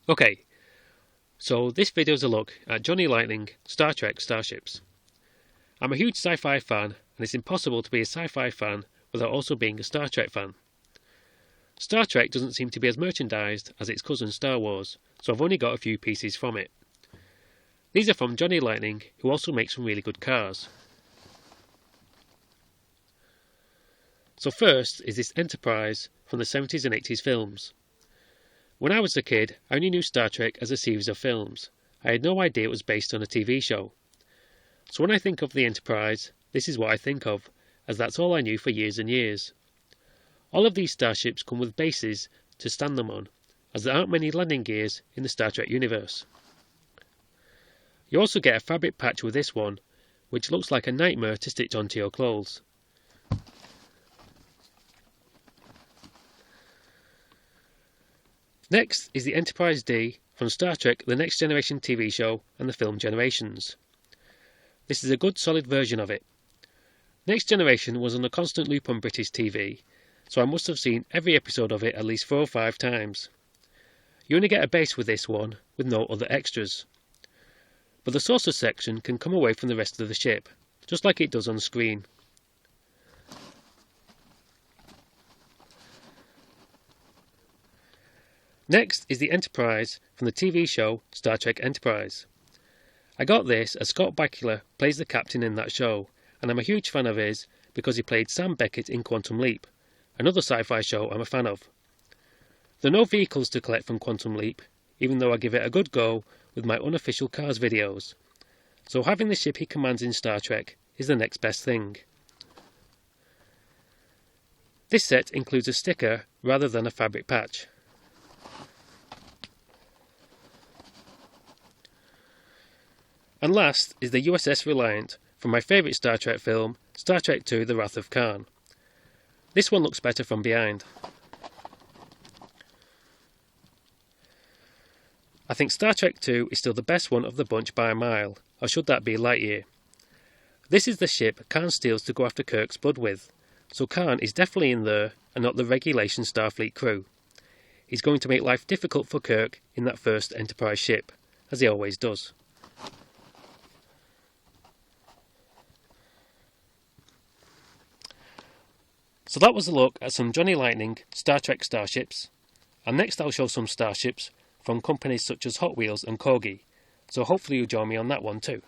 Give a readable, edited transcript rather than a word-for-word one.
Okay, so this video is a look at Johnny Lightning, Star Trek Starships. I'm a huge sci-fi fan, and it's impossible to be a sci-fi fan without also being a Star Trek fan. Star Trek doesn't seem to be as merchandised as its cousin Star Wars, so I've only got a few pieces from it. These are from Johnny Lightning, who also makes some really good cars. So first is this Enterprise from the 70s and 80s films. When I was a kid, I only knew Star Trek as a series of films. I had no idea it was based on a TV show. So when I think of the Enterprise, this is what I think of, as that's all I knew for years and years. All of these starships come with bases to stand them on, as there aren't many landing gears in the Star Trek universe. You also get a fabric patch with this one, which looks like a nightmare to stitch onto your clothes. Next is the Enterprise D from Star Trek The Next Generation TV show and the film Generations. This is a good solid version of it. Next Generation was on a constant loop on British TV, so I must have seen every episode of it at least 4 or 5 times. You only get a base with this one, with no other extras. But the saucer section can come away from the rest of the ship, just like it does on screen. Next is the Enterprise from the TV show Star Trek Enterprise. I got this as Scott Bakula plays the captain in that show, and I'm a huge fan of his because he played Sam Beckett in Quantum Leap, another sci-fi show I'm a fan of. There are no vehicles to collect from Quantum Leap, even though I give it a good go with my unofficial cars videos. So having the ship he commands in Star Trek is the next best thing. This set includes a sticker rather than a fabric patch. And last is the USS Reliant from my favourite Star Trek film, Star Trek II The Wrath of Khan. This one looks better from behind. I think Star Trek II is still the best one of the bunch by a mile, or should that be Lightyear. This is the ship Khan steals to go after Kirk's blood with, so Khan is definitely in there and not the regulation Starfleet crew. He's going to make life difficult for Kirk in that first Enterprise ship, as he always does. So that was a look at some Johnny Lightning Star Trek starships, and next I'll show some starships from companies such as Hot Wheels and Corgi, so hopefully you'll join me on that one too.